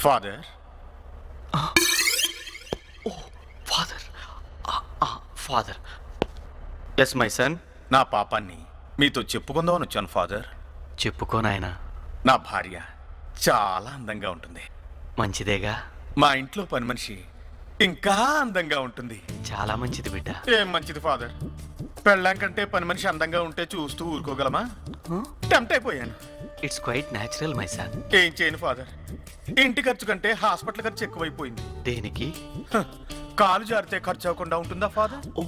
Father. Oh father. Father. Yes my son. నా పాపాన్ని మీతో చెప్పుకుందామని వచ్చాను ఫాదర్. చెప్పుకోనాయనా. నా భార్య చాలా అందంగా ఉంటుంది. మంచిదేగా. మా ఇంట్లో పని మనిషి ఇంకా అందంగా ఉంటుంది. చాలా మంచిది బిడ్డ. ఏం మంచిది ఫాదర్, పెళ్ళాం కంటే పని మనిషి అందంగా ఉంటే చూస్తూ ఊరుకోగలమా? టెంప్ట్ అయిపోయాను. It's quite natural my son. ఏం చేయను ఫాదర్, ఇంటి ఖర్చు కంటే హాస్పిటల్ ఖర్చు ఎక్కువైపోయింది. దేనికి? కాలు జారితే ఖర్చు అవ్వకుండా ఉంటుందా ఫాదర్? ఓ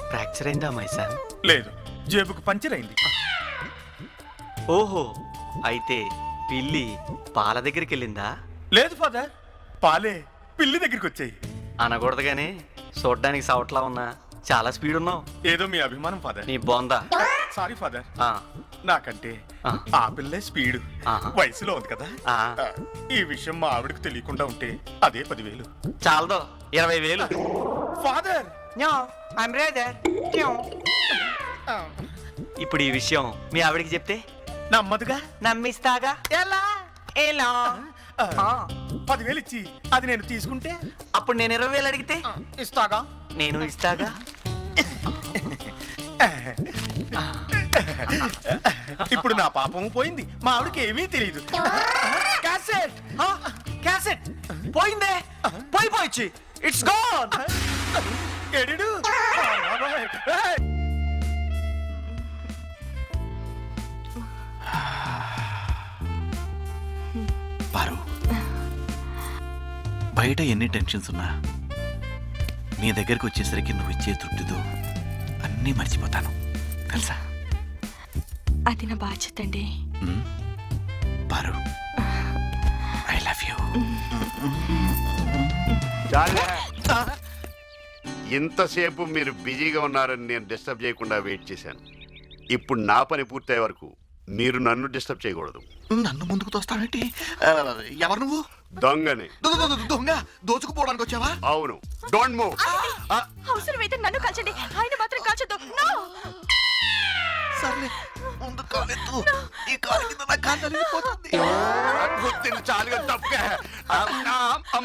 ఫ్రాక్చర్ అయిందా మై సన్? లేదు, జేబుకు పంచర్ అయింది. ఓహో, అయితే పిల్లి పాల దగ్గరికి వెళ్ళిందా? లేదు ఫాదర్, పాలే పిల్లి దగ్గరికి వచ్చాయి. అనకూడదు గానీ చూడ్డానికి సవట్లా ఉన్నా చాలా స్పీడ్ ఉన్నావు. ఏదో మీ అభిమానం ఫాదర్. నీ బొందా. సారీ ఫాదర్, ఆ, నాకంటే ఆ. ఆ పిల్లే స్పీడ్. ఆహా. వయసులో ఉంది కదా. ఆ. ఈ విషయం మా ఆవిడకి తెలియకుండా ఉంటే అదే 10,000. చాలదో 20,000. ఫాదర్, ఇప్పుడు ఈ విషయం మీ ఆవిడికి చెప్తే నమ్మదుగా. నమ్మిస్తాగా. ఎలా? ఎలా? 10,000 ఇచ్చి అది నేను తీసుకుంటే అప్పుడు నేను 20,000 అడిగితే ఇస్తాగా. నేను ఇస్తాగా. ఇప్పుడు నా పాపము పోయింది, మా ఆవిడకి ఏమీ తెలియదు. క్యాసెట్. క్యాసెట్ పోయిందే. పోయిపోయిచ్చి ఇట్స్ గాన్. ఎడిడు. పారు, బయట ఎన్ని టెన్షన్స్ ఉన్నా నీ దగ్గరికి వచ్చేసరికి నువ్వు ఇచ్చే తృప్తితో అన్నీ మర్చిపోతాను తెలుసా? అది నా బాధ్యత అండి. పారు, ఐ లవ్ యూ. ఇంతసేపు మీరు బిజీగా ఉన్నారని నేను డిస్టర్బ్ చేయకుండా వెయిట్ చేశాను. ఇప్పుడు నా పని పూర్తయ్యే వరకు మీరు నన్ను డిస్టర్బ్ చేయకూడదు. నన్ను ముందుకు తోస్తావేంటి? ఎవరు నువ్వు? దొంగని. దొంగ దోచుకుపోవడానికి వచ్చావా? అవును, డోంట్ మూవ్. అవసరమైతే నన్ను కాల్చండి, ఆయన మాత్రం కాల్చొద్దు. No! సర్లే, ముందు కాలెత్తు. ఈ కాలు కింద నా కాలు తగిలిపోతుంది. చాలుగా తప్పుగా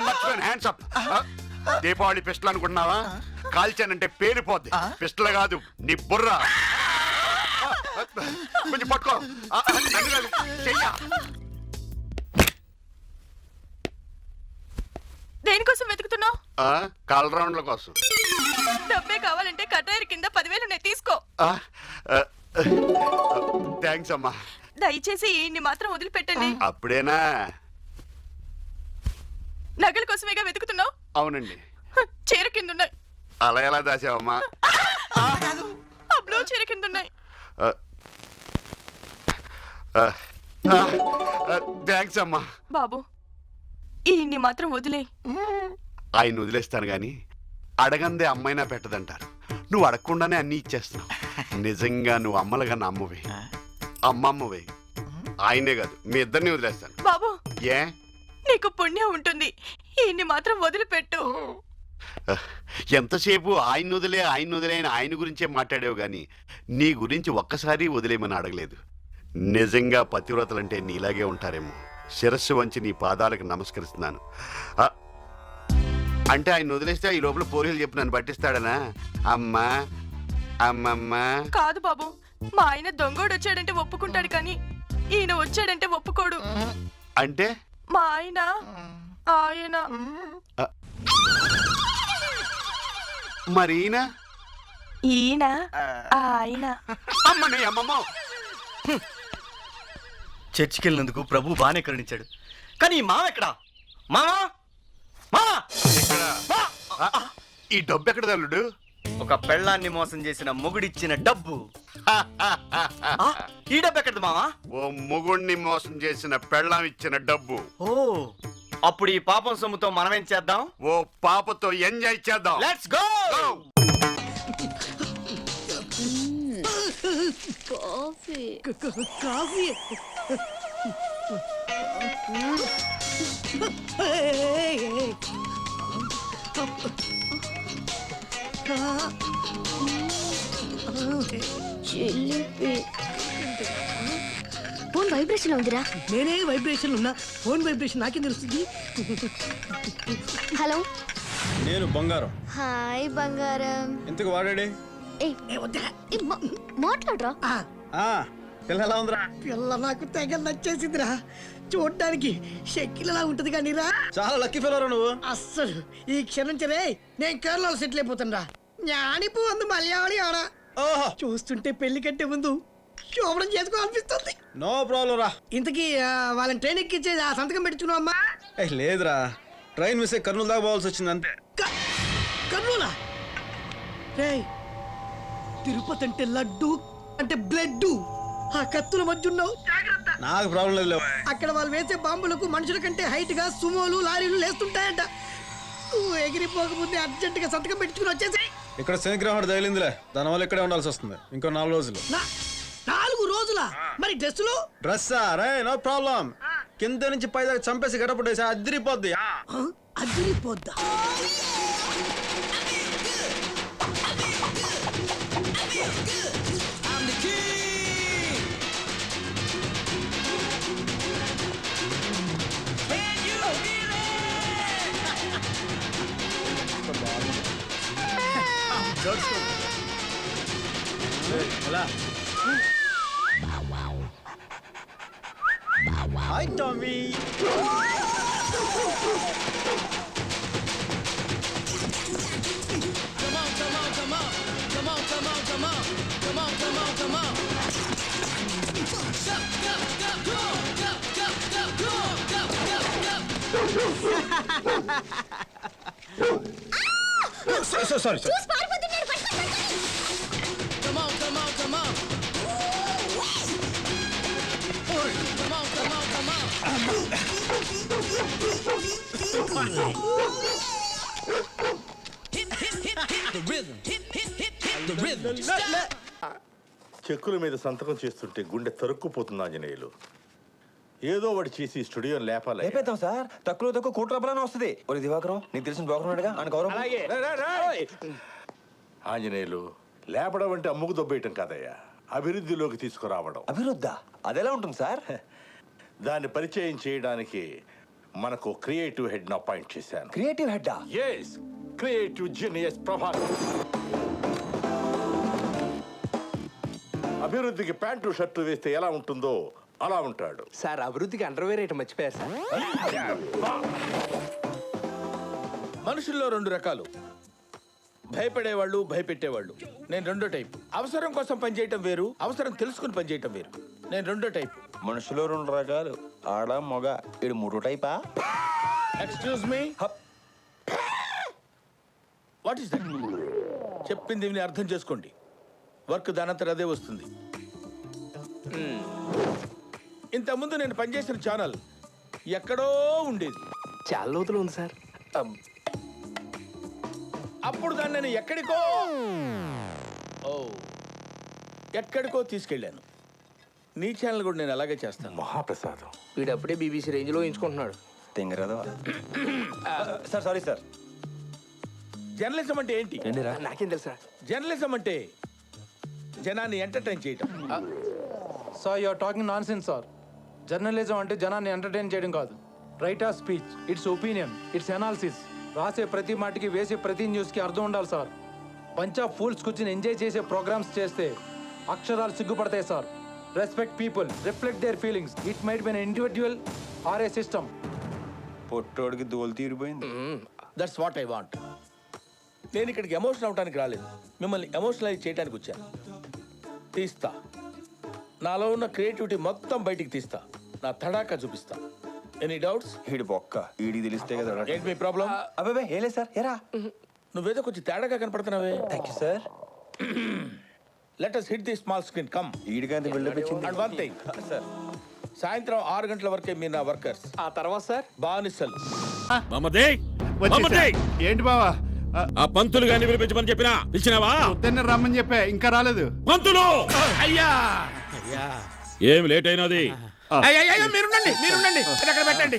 మర్చిపోయాను. Hands up. దీపావళి పిస్టల్ అనుకుంటున్నావా? కాల్చానంటే పేలిపోద్ది. పిస్టల్ కాదు, నీ బుర్ర. కొంచెం పట్టుకో. చెయ్యా. దేనికోసం వెతుకుతున్నావు? కాల్ రౌండ్ల కోసం. డబ్బే కావాలంటే కటాయిర్ కింద 10,000 ఉన్నాయి, తీసుకో. థ్యాంక్స్ అమ్మా. దయచేసి ఈయన్ని మాత్రం వదిలిపెట్టండి. అప్పుడేనా? నగల కోసమేగా వెతుకుతున్నావు? అవునండి. చీర కింద ఉన్నాయి. అలా ఎలా దాచావమ్మా? ఆ బ్లూ చీర కింద ఉన్నాయి. థ్యాంక్స్ అమ్మా. బాబు, ఈయన్ని మాత్రం వదిలే. ఆయన వదిలేస్తాను గాని అడగందే అమ్మైనా పెట్టదంటారు. నువ్వు అడగకుండానే అన్ని ఇచ్చేస్తున్నావు. నిజంగా నువ్వు అమ్మలుగా నా అమ్మవే, అమ్మమ్మవే. ఆయనే కాదు, మీ ఇద్దరిని వదిలేస్తాను. బాబు, ఏ? నీకు పుణ్యం ఉంటుంది, ఈయన్ని మాత్రం వదిలిపెట్టు. ఎంతసేపు ఆయన వదిలే అని ఆయన గురించే మాట్లాడావు గాని నీ గురించి ఒక్కసారి వదిలేమని అడగలేదు. నిజంగా పతివ్రతలంటే నీలాగే ఉంటారేమో. శిరస్సు వంచి నీ పాదాలకు నమస్కరిస్తున్నాను. అంటే ఆయన వదిలేస్తే ఈ లోపల పోలీసులు చెప్పి నన్ను పట్టిస్తాడనా? అమ్మా, అమ్మమ్మ. కాదు బాబు, మా ఆయన దొంగోడు వచ్చాడంటే ఒప్పుకుంటాడు, కానీ ఈయన వచ్చాడంటే ఒప్పుకోడు. అంటే మా ఆయన మరి ఈయన ఆయన అమ్మని అమ్మమ్మ. చర్చికి వెళ్ళినందుకు ప్రభు బానే కరుణించాడు, కానీ ఈ మామ ఎక్కడా? మామా, మామా, ఈ డబ్బు ఎక్కడ తల్లుడు? ఒక పెళ్ళాన్ని మోసం చేసిన మొగుడిచ్చిన డబ్బు. ఈ డబ్బు ఎక్కడది మామా? ఓ మొగుణ్ణి మోసం చేసిన పెళ్ళాం ఇచ్చిన డబ్బు. ఓ, అప్పుడు ఈ పాపం సొమ్ముతో మనమేం చేద్దాం? ఓ పాపతో ఎంజాయ్ చేద్దాం. Let's go. కాఫీ చిల్లిపి వైబ్రేషన్ ఉందిరా. నేనే వైబ్రేషన్ ఉన్నా ఫోన్ వైబ్రేషన్ నాకేం తెలుస్తుంది? హలో. నేను బంగారం. హాయ్ బంగారం. ఇంతకు వాడాడే మాట్లాడరా. పిల్ల ఎలా ఉందిరా? పిల్ల నాకు తెగ నచ్చేసిందిరా. చూడడానికి షెక్కిలలా ఉంటది కానీ రా, చాలా లక్కీ ఫెలోరా నువ్వు. అస్సలు ఈ క్షణించరే నేను కేరళలో సెటిల్ అయిపోతాను రా. జ్ఞానిపు అందు మలయాళి ఆడ. ఓహో, చూస్తుంటే పెళ్లి కంటే ముందు శోభనం చేసుకోవాలనిపిస్తుంది. నో ప్రాబ్లం రా. ఇంతకీ వాళ్ళని ట్రైన్ ఎక్కించే ఆ సంతకం పెట్టుకున్నావు అమ్మా? లేదురా, ట్రైన్ మిస్ అయ్యి కర్నూలు దాకా పోవాల్సి వచ్చింది అంతే. కర్నూలా? రేయ్, తిరుపతి అంటే లడ్డు అంటే బ్లడ్. ఆ కత్తుల మధ్య ఉన్నావు, జాగ్రత్త. నాకు ప్రాబ్లం లేదు. అక్కడ వాళ్ళు వేసే బాంబులకు మనుషుల కంటే హైట్ గా సుమోలు లారీలు లేస్తుంటాయంట. నువ్వు ఎగిరిపోకముందే అర్జెంట్ గా సంతకం పెట్టుకుని వచ్చేసి. ఇక్కడ శనిగ్రహం తగిలిందిలే, దానివల్ల ఇక్కడే ఉండాల్సి వస్తుంది ఇంకో 4 రోజులు. 4 రోజులా? మరి డ్రెస్సులు? డ్రెస్సా? రే నో ప్రాబ్లం, కింద నుంచి పై దాకా చంపేసి గడపడేసి అదిరిపోద్ది. అదిరిపోద్దా? Hi Tommy. సారీ. చెక్కుల మీద సంతకం చేస్తుంటే గుండె తరుక్కుపోతుంది ఆంజనేయులు. ఏదో ఒకటి చేసి స్టూడియో లేపాలి. లేపేద్దాం సార్, తక్కువ తక్కువ కోటి రూపాయలని వస్తుంది. ఒరే దివాకరం, నీకు తెలిసిన బ్రోకర్ అని గౌరవం. ఆంజనేయులు, లేపడం అంటే అమ్ముకు దొబ్బేయటం కాదయ్యా, అభివృద్ధిలోకి తీసుకురావడం. అభివృద్ధా? అదెలా ఉంటుంది సార్? దాన్ని పరిచయం చేయడానికి మనకు క్రియేటివ్ హెడ్ అపాయింట్ చేశాను. Creative head? Yes, creative genius Prabhakar. అభివృద్ధికి ప్యాంటు షర్టు వేస్తే ఎలా ఉంటుందో అలా ఉంటాడు సార్. అభివృద్ధికి అండర్వేర్ ఐటమ్ మర్చిపోయారు సార్. మనుషుల్లో 2 రకాలు, భయపడేవాళ్ళు, భయపెట్టేవాళ్ళు. నేను 2వ టైప్. అవసరం కోసం పనిచేయటం వేరు, అవసరం తెలుసుకుని పనిచేయటం వేరు. నేను 2వ టైప్. మనుషులో 2 రకాలు, ఆడ మగ. ఇది 3 టైపా? Excuse me, what is that? చెప్పింది విని అర్థం చేసుకోండి. వర్క్ దానంతరం అదే వస్తుంది. ఇంతకుముందు నేను పనిచేసిన ఛానల్ ఎక్కడో ఉండేది, చాలా లోతులు ఉంది సార్. అప్పుడు దాన్ని నేను ఎక్కడికో తీసుకెళ్ళాను. నీ ఛానల్ కూడా నేను అలాగే చేస్తాను. మహాప్రసాదం. వీడు అప్పుడే బీబీసీ రేంజ్ లో ఎంచుకుంటున్నాడు. తెంగరాదా సార్? Sorry sir. జర్నలిజం అంటే ఏంటి? నాకేం తెలుసా? జర్నలిజం అంటే జనాన్ని ఎంటర్టైన్ చేయటం. Sir, you're talking nonsense sir. Journalism అంటే జనాన్ని ఎంటర్టైన్ చేయడం కాదు. Right of speech, it's opinion, it's analysis. రాసే ప్రతి మాటకి, వేసే ప్రతి న్యూస్కి అర్థం ఉండాలి సార్. పంచ్ ఆఫ్ ఫూల్స్ కూర్చొని ఎంజాయ్ చేసే ప్రోగ్రామ్స్ చేస్తే అక్షరాలు సిగ్గుపడతాయి సార్. Respect people, reflect their feelings. It might be an individual or A system. పొట్టోడికి దోలు తీరిపోయింది. That's what I want. నేను ఇక్కడికి ఎమోషన్ అవడానికి రాలేదు, మిమ్మల్ని ఎమోషనలైజ్ చేయడానికి వచ్చాను. తీస్తా, నాలో ఉన్న క్రియేటివిటీ మొత్తం బయటికి తీస్తా, నా తడాకా చూపిస్తా. Any doubts? వీడి బొక్క వీడికి తెలిస్తే కదా. ఏంటి మీ ప్రాబ్లం? అబ్బాయి ఏం లేదు సార్. ఏరా, నువ్వేదో కొంచెం తేడాగా కనపడుతున్నావే. Thank you sir. Let us hit the small screen. Come. ఈడికంత బిల్డప్ ఇచ్చింది. And one thing. సార్, సాయంత్రం 6 గంటల వరకే మీరు నా వర్కర్స్. ఆ తర్వాత సార్ బానిసలు. ఏంటి బావా? ఆ పంతులు గాని పిలిపించమని చెప్పినా పిలిచినావా? పొద్దున్నే రమ్మని చెప్పా, ఇంకా రాలేదు. పంతులు! అయ్యా ఏం లేట్ అయినది? మీరుండండి, అది అక్కడ పెట్టండి.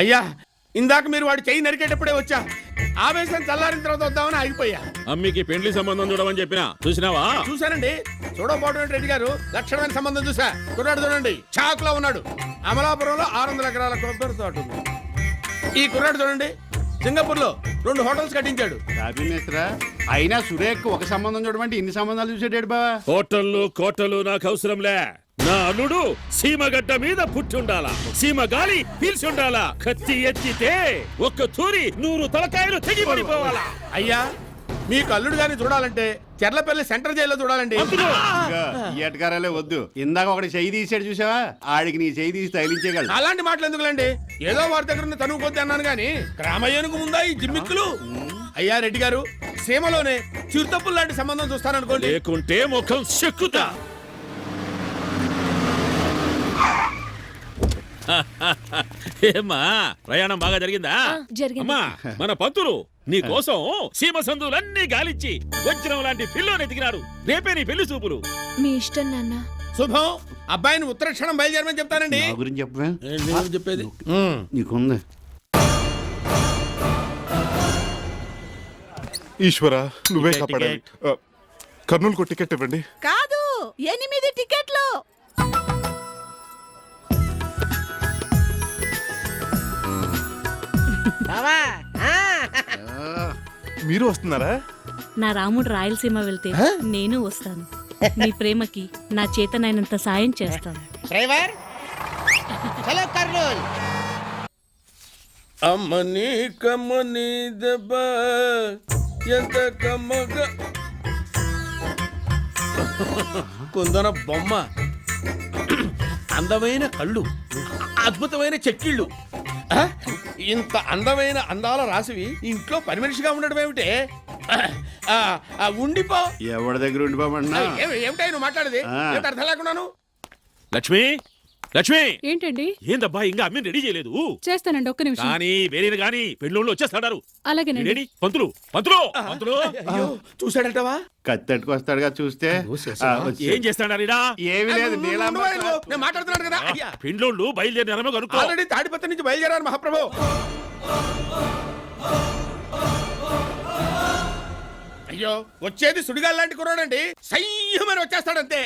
అయ్యా, ఇందాక మీరు వాడి చెయ్యి నరికేటప్పుడే వచ్చా. ఆవేశం చల్లారిన తర్వాత వద్దామని ఆగిపోయా. అమ్మికి పెండ్లి సంబంధం చూడమని చెప్పినా చూసినావా? చూశానండి. చూడబోవడం రెడ్డి గారు లక్షణమైన సంబంధం చూసా. కుర్రాడు చూడండి, చాకులో ఉన్నాడు. అమలాపురంలో 600 ఎకరాల కొబ్బరి తోట ఉంది. ఈ కుర్రాడు చూడండి, సింగపూర్ లో 2 హోటల్స్ కట్టించాడు. అయినా సురేఖ్ ఒక సంబంధం చూడమంటే ఇన్ని సంబంధాలు చూసేటాడు బావా. హోటళ్ళు కోటలు నాకు అవసరంలే. నా అల్లుడు సీమగడ్డ మీద పుట్టుండాలా, సీమ గాలి పీల్చుండాలా. కత్తి ఎత్తితే ఒక్క తూరి 100 తలకాయలు తెగిపడిపోవాలా. అయ్యా, మీకు అల్లుడు గారిని చూడాలంటే చెర్లపల్లి సెంట్రల్ జైల్లో చూడాలండి. ఈ ఎటకారాలే వద్దు. ఇందాక ఒకటి చెయ్యి తీసాడు చూసావా, ఆడికి నీ చెయ్యి తీసి తగిలించేయగలడు. అలాంటి మాటలు ఎందుకులండి? ఏదో వారి దగ్గర ఉన్న తనువు కొద్ది అన్నాను గాని గ్రామయ్యనుకు ముందా ఈ జిమ్మిక్కులు? అయ్యా రెడ్డి గారు, సీమలోనే చిరుతప్పులు లాంటి సంబంధం చూస్తారనుకోండి. లేకుంటే ముఖం చెక్కుతా. ఏమ్మా, ప్రయాణం బాగా జరిగిందా? అమ్మా, మన పంతులు నీ కోసం సీమ సందులన్నీ గాలిచ్చి వజ్రం లాంటి పిల్లోని ఎదిగినాడు. రేపే నీ పెళ్లి చూపులు. మీ ఇష్టం నాన్న. శుభం. అబ్బాయిని ఉత్తరక్షణం బయలుదేరమని చెప్తానండి. నా గురించి చెప్పవే. చెప్పేది నీకుంది. ఈశ్వరా, నువ్వే కాపాడాలి. కర్నూలుకు టికెట్ ఇవ్వండి. కాదు, 8 టికెట్లు. మీరు వస్తున్నారా? నా రాముడు రాయలసీమ వెళ్తే నేను వస్తాను. మీ ప్రేమకి నా చేతనైనంత సాయం చేస్తాను. డ్రైవర్, చలో కర్నూల్. అమ్మని కమ్మని దెబ్బ ఎంత కమ్మగా కుందన బొమ్మ, అందమైన కళ్ళు, అద్భుతమైన చెక్కిళ్ళు. ఇంత అందమైన అందాల రాసివి ఇంట్లో పని మనిషిగా ఉండడం ఏమిటే? ఉండిపో. ఎవరి దగ్గర ఉండిపోమన్నా? ఏమిటా నువ్వు మాట్లాడేది? ఏంటి అర్థం లేకున్నాను? లక్ష్మి, లక్ష్మి. ఏంటండి? ఏందబ్బా ఇంకా అమ్మిని రెడీ చేయలేదు? చేస్తానండి, ఒక్క నిమిషం. కానీ వేరేది కానీ పెళ్ళోళ్ళు వచ్చేస్తాడారు. అలాగేనండి. రెడీ? పంతులు, పంతులు, పంతులు. చూసాడటవా? కత్తెట్టుకొస్తాడుగా చూస్తే. ఏం చేస్తాడా? ఏమి లేదు, నేను మాట్లాడుతున్నాను కదా. పెళ్ళోళ్ళు బయలుదేరినారో కనుక్కో. ఆల్రెడీ తాడిపత్రి నుంచి బయలుదేరారు మహాప్రభు. అయ్యో, వచ్చేది సుడిగాలి లాంటి కుర్రాడండి. సయ్యమని వచ్చేస్తాడంతే.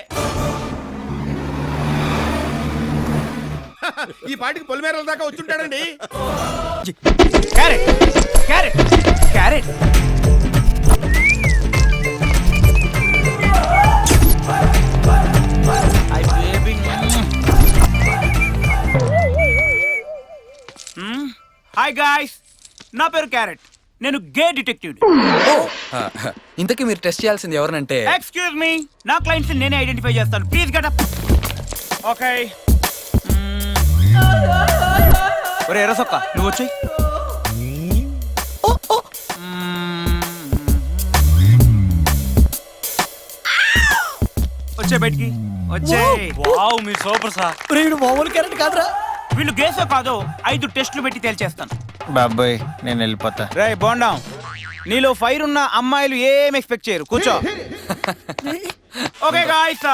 ఈ పాటికి పొలిమేరల దాకా వచ్చుంటాడండి. హాయ్ గాయ్స్, నా పేరు క్యారెట్. నేను గే డిటెక్టివ్. ఇంతకీ మీరు టెస్ట్ చేయాల్సింది ఎవరినంటే? ఎక్స్క్యూజ్ మీ, నా క్లయింట్స్ నేనే ఐడెంటిఫై చేస్తాను. Please get up. ఓకే. ఒరే ఎర్రసొక్క, నువ్వు వచ్చేయ్. వచ్చే బయటికి వచ్చే. వావ్, మీ సూపర్ సార్. మామూలు క్యారెట్ కాదురా. వీళ్ళు గేసో కాదో 5 టెస్టులు పెట్టి తేల్చేస్తాను. బాబాయ్, నేను వెళ్ళిపోతా. రే బోండాం, నీలో ఫైర్ ఉన్న అమ్మాయిలు ఏం ఎక్స్పెక్ట్ చేయరు. కూర్చో. ఓకే గాయ్స్,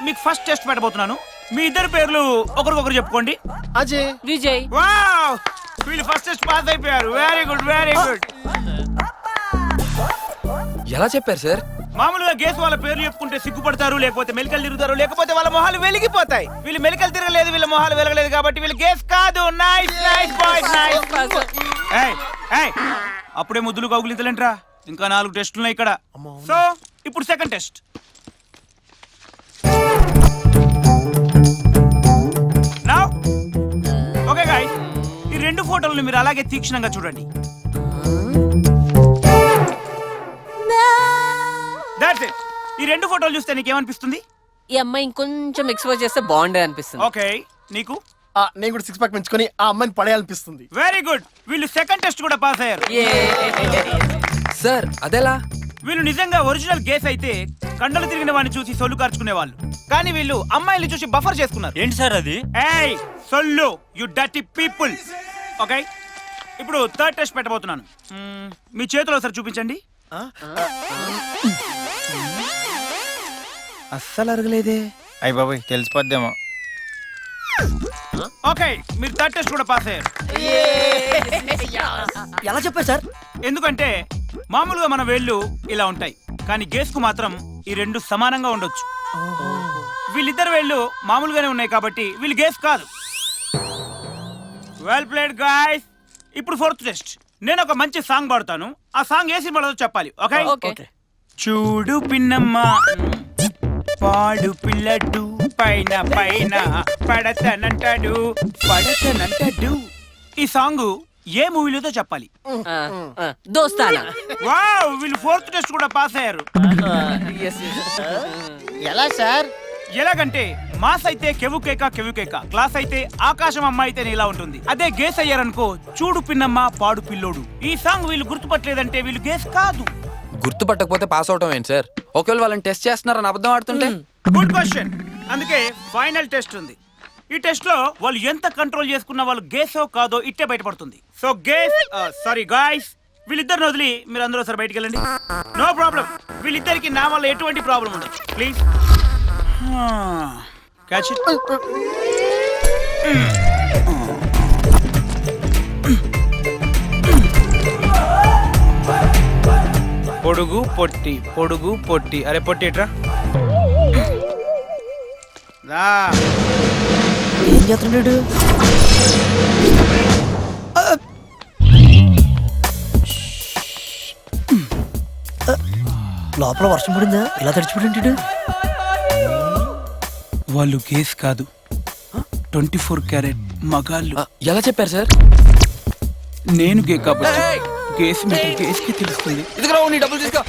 మీకు ఫస్ట్ టెస్ట్ పెట్టబోతున్నాను. మీ ఇద్దరు పేర్లు ఒకరికొకరు చెప్పుకోండి. అజయ్, విజయ్. వావ్, వీళ్ళు ఫస్ట్ టెస్ట్ పాస్ అయిపోయారు. Very good, very good. ఎలా చెప్పారు సార్? మామూలుగా గేస్ వాళ్ళ పేర్లు చెప్పుకుంటే సిగ్గుపడతారు, లేకపోతే మెలికలు తిరుగుతారు, లేకపోతే వాళ్ళ మొహాలు వెలిగిపోతాయి. వీళ్ళు మెలికలు తిరగలేదు, వీళ్ళ మొహాలు వెలగలేదు, కాబట్టి వీళ్ళు గేస్ కాదు. Nice nice boys, nice. అప్పుడే ముద్దులు కౌగులితలేంట్రా, ఇంకా 4 టెస్టులు ఉన్నాయి ఇక్కడ. సో ఇప్పుడు second test. Now okay guys, ఈ 2 ఫోటోలను మీరు అలాగే తీక్షణంగా చూడండి. That's it. ఈ 2 ఫోటోలు చూస్తే నీకేమనిపిస్తుంది? ఈ అమ్మాయి ఇంకొంచెం ఎక్స్పోజ్ చేస్తే బాగుండే అనిపిస్తుంది. ఓకే, నీకు? నేను కూడా 6 ప్యాక్ పెంచుకొని ఆ అమ్మాయిని పడేయాలనిపిస్తుంది. వెరీ గుడ్, వీళ్ళు సెకండ్ టెస్ట్ కూడా పాస్ అయ్యారు. సార్ అదెలా? వీళ్ళు నిజంగా ఒరిజినల్ గేస్ అయితే కండలు తిరిగిన వాడిని చూసి సొల్లు కార్చుకునే వాళ్ళు, కానీ వీళ్ళు అమ్మాయిల్ని చూసి బఫర్ చేసుకున్నారు. ఏంటి సార్ అది? ఏయ్ సొల్లు, యు డర్టీ పీపుల్. ఓకే, ఇప్పుడు థర్డ్ టెస్ట్ పెట్టబోతున్నాను. మీ చేతిలో ఒకసారి చూపించండి. అస్సలు అరగలేదే. అయ్య బాబాయ్, తెలిసిపోద్దేమో. ఓకే, మీరు థర్డ్ టెస్ట్ కూడా పాస్ అయ్యారు. ఎలా చెప్పారు సార్? ఎందుకంటే మామూలుగా మన వేళ్ళు ఇలా ఉంటాయి, కానీ గేస్ కు మాత్రం ఈ రెండు సమానంగా ఉండొచ్చు. వీళ్ళిద్దరు వేళ్ళు మామూలుగానే ఉన్నాయి కాబట్టి వీళ్ళు గేస్ కాదు. Well played guys. ఇప్పుడు ఫోర్త్ టెస్ట్. నేను ఒక మంచి సాంగ్ పాడతాను, ఆ సాంగ్ ఏ సినిమాలో చెప్పాలి. ఓకే? చూడు పిన్నమ్మ పాడు పిల్లడు పైన పైన పడతనంటాడు పడతనంటాడు. ఈ సాంగ్ ఏ మూవీలో చెప్పాలి. దోస్తానా. వావ్, వీళ్ళు ఫోర్త్ టెస్ట్ కూడా పాస్ అయ్యారు. ఎలా సార్? ఎలాగంటే మాస్ అయితే కెవుకేక కెవుకేక, క్లాస్ అయితే ఆకాశం అమ్మ అయితే ఇలా ఉంటుంది. అదే గేస్ అయ్యారనుకో చూడు పిన్నమ్మ పాడు పిల్లోడు. ఈ సాంగ్ వీళ్ళు గుర్తుపట్టలేదంటే వీళ్ళు గేస్ కాదు. గుర్తుపట్టకపోతే పాస్ అవటం ఏంటి సార్? ఒకవేళ వాళ్ళని టెస్ట్ చేస్తున్నారని అబద్ధం ఆడుతుంటే? Good question. అందుకే ఫైనల్ టెస్ట్ ఉంది. ఈ టెస్ట్ లో వాళ్ళు ఎంత కంట్రోల్ చేసుకున్నా వాళ్ళు గేసో కాదో ఇట్టే బయటపడుతుంది. సో గేస్ సారీ గాయ్స్, వీళ్ళిద్దరిని వదిలి మీరు అందరూ ఒకసారి బయటికి వెళ్ళండి. No problem. వీళ్ళిద్దరికి నా వల్ల ఎటువంటి ప్రాబ్లం ఉండదు. Please catch it. పొడుగు పొట్టి పొడుగు పొట్టి. అరే పొట్టి ఎట్రా రా. ఏం చేస్తున్నాడు? లోపల వర్షం పడిందా? ఇలా తడిచిపోయింటాడు. వాళ్ళు గేస్ కాదు, 24 క్యారెట్ మగాళ్ళు. ఎలా చెప్పారు సార్? నేను గే కాబట్టి గేస్ మీద గేస్ కి తెలుస్తుంది. ఇదిగో నీ డబ్బులు తీసుకో.